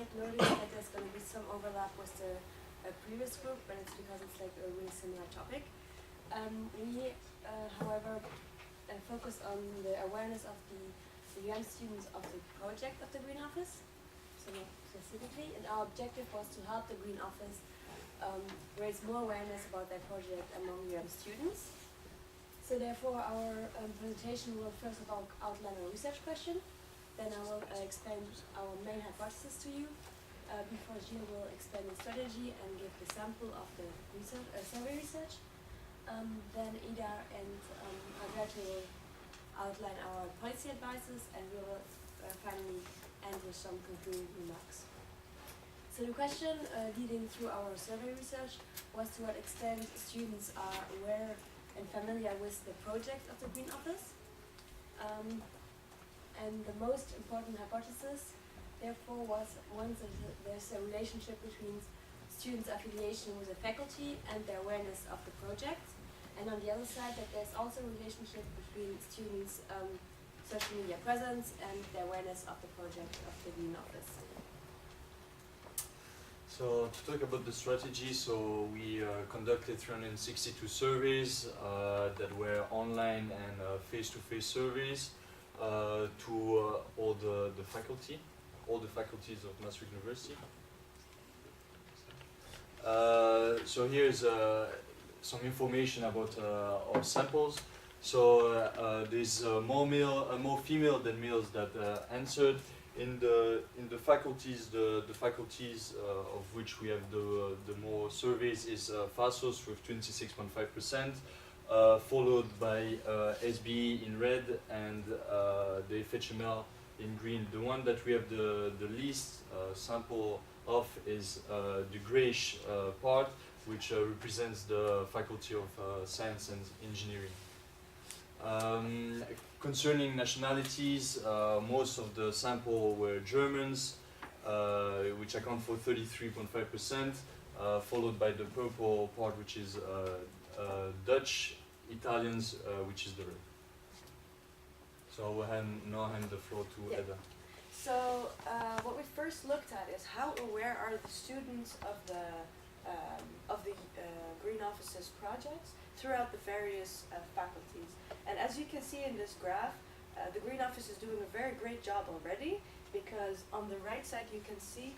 might notice that there's going to be some overlap with the previous group, but it's because it's like a really similar topic. We, however, focus on the awareness of the young students of the project of the Green Office, so not specifically, and our objective was to help the Green Office raise more awareness about their project among young students. So therefore our presentation will first of all outline a research question, then I will explain our main hypothesis to you, before Gilles will explain the strategy and give the sample of the research, survey research. Then Ida and Alberto will outline our policy advices, and we will finally end with some concluding remarks. So the question leading through our survey research was to what extent students are aware and familiar with the project of the Green Office. And the most important hypothesis, therefore, was once there's a relationship between students' affiliation with the faculty and their awareness of the project. And on the other side, that there's also a relationship between students' social media presence and their awareness of the project of the Green Office. So to talk about the strategy, so we conducted 362 surveys that were online and face-to-face surveys to all the faculty, all the faculties of Maastricht University. So here's some information about our samples. So there's more female than males that answered. In the faculties, the faculties of which we have the more surveys is FASOS with 26.5%, followed by SBE in red and the FHML in green. The one that we have the least sample of is the grayish part, which represents the Faculty of Science and Engineering. Concerning nationalities, most of the sample were Germans, which account for 33.5%, followed by the purple part, which is Dutch, Italians, which is the red. So I will now hand the floor to Eda. So what we first looked at is how aware are the students of the Green Office's projects throughout the various faculties. And as you can see in this graph, the Green Office is doing a very great job already, because on the right side you can see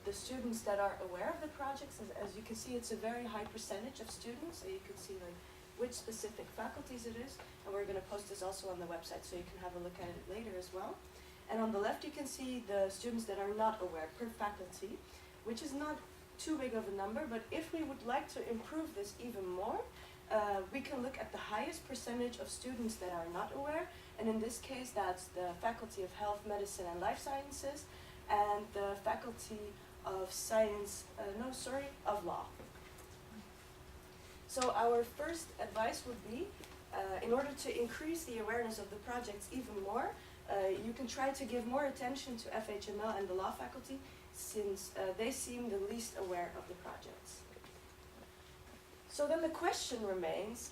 the students that are aware of the projects. As you can see, it's a very high percentage of students, so you can see like which specific faculties it is, and we're going to post this also on the website so you can have a look at it later as well. And on the left you can see the students that are not aware per faculty, which is not too big of a number, but if we would like to improve this even more, we can look at the highest percentage of students that are not aware, and in this case that's the Faculty of Health, Medicine and Life Sciences and the Faculty of of Law. So our first advice would be, in order to increase the awareness of the projects even more, you can try to give more attention to FHML and the law faculty, since they seem the least aware of the projects. So then the question remains,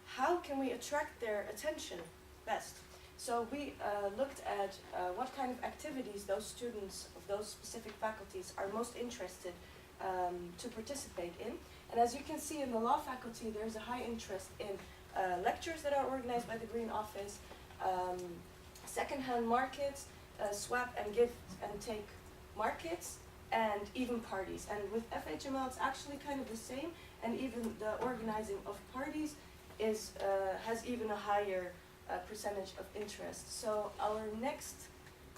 how can we attract their attention best? So we looked at what kind of activities those students of those specific faculties are most interested to participate in. And as you can see in the law faculty, there's a high interest in lectures that are organized by the Green Office, second-hand markets, swap and give and take markets, and even parties. And with FHML it's actually kind of the same, and even the organizing of parties is has even a higher percentage of interest. So our next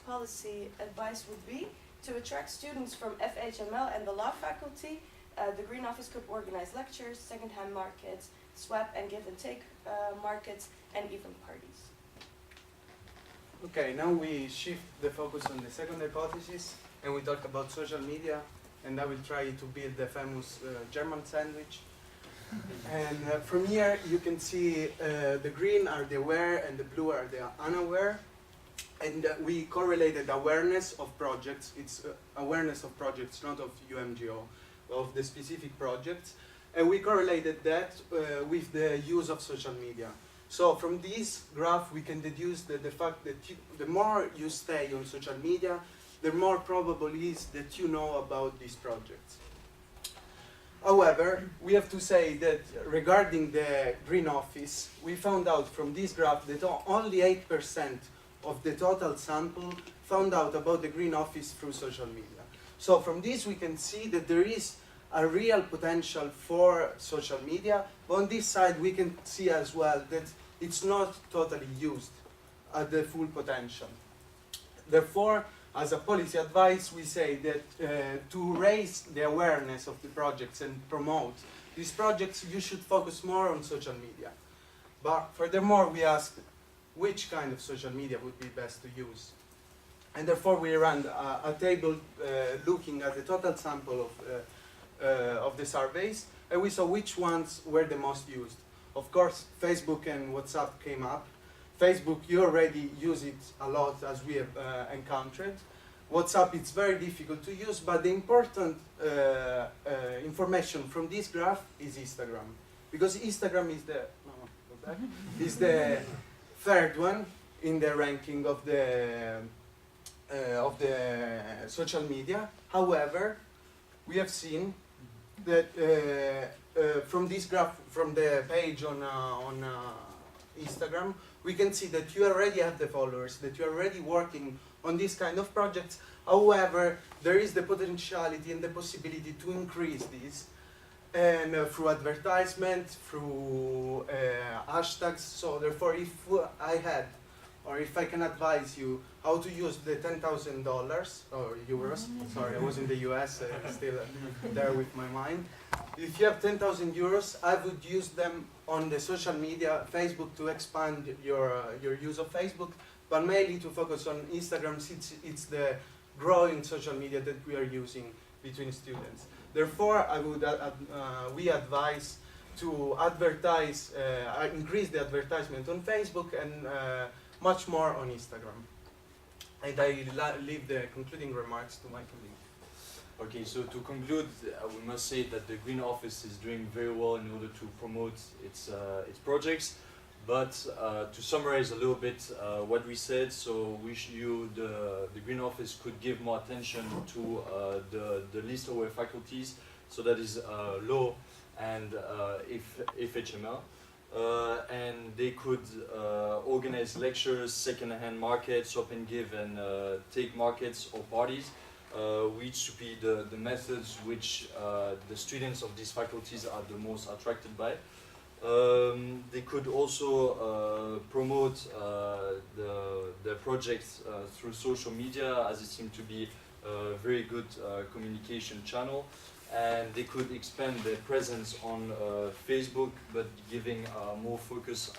policy advice would be to attract students from FHML and the law faculty. The Green Office could organize lectures, second-hand markets, swap and give and take markets, and even parties. Okay, now we shift the focus on the second hypothesis, and we talk about social media, and I will try to build the famous German sandwich. And from here you can see the green are the aware and the blue are the unaware. And we correlated awareness of projects. It's awareness of projects, not of UMGO, of the specific projects. And we correlated that with the use of social media. So from this graph we can deduce that the fact that the more you stay on social media, the more probable it is that you know about these projects. However, we have to say that regarding the Green Office, we found out from this graph that only 8% of the total sample found out about the Green Office through social media. So from this we can see that there is a real potential for social media, but on this side we can see as well that it's not totally used at the full potential. Therefore, as a policy advice, we say that to raise the awareness of the projects and promote these projects, you should focus more on social media. But furthermore, we asked which kind of social media would be best to use. And therefore, we ran a table looking at the total sample of the surveys, and we saw which ones were the most used. Of course, Facebook and WhatsApp came up. Facebook, you already use it a lot, as we have encountered. WhatsApp, it's very difficult to use, but the important information from this graph is Instagram. Because Instagram is the, is the third one in the ranking of the social media. However, we have seen that from this graph, from the page on Instagram, we can see that you already have the followers, that you're already working on this kind of projects. However, there is the potentiality and the possibility to increase this, and through advertisement, through hashtags. So therefore, if I had, or if I can advise you how to use the $10,000 or euros, sorry, I was in the US, still there with my mind. If you have 10,000 euros, I would use them on the social media, Facebook, to expand your use of Facebook, but mainly to focus on Instagram, since it's the growing social media that we are using between students. Therefore, I would we advise to advertise, increase the advertisement on Facebook and much more on Instagram. And I leave the concluding remarks to my colleague. Okay, so to conclude, we must say that the Green Office is doing very well in order to promote its projects. But to summarize a little bit what we said, so the Green Office could give more attention to the least aware faculties, so that is law and FHML. And they could organize lectures, second-hand markets, shop and give, and take markets or parties, which should be the methods which the students of these faculties are the most attracted by. They could also promote the projects through social media, as it seemed to be a very good communication channel. And they could expand their presence on Facebook, but giving more focus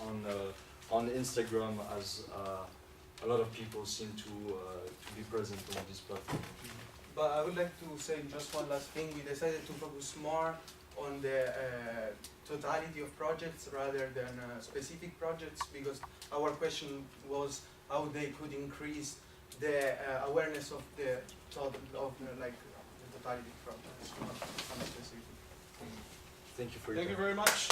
on Instagram, as a lot of people seem to be present on this platform. But I would like to say just one last thing. We decided to focus more on the totality of projects rather than specific projects, because our question was how they could increase the awareness of the totality of projects. Thank you for your time. Thank you very much.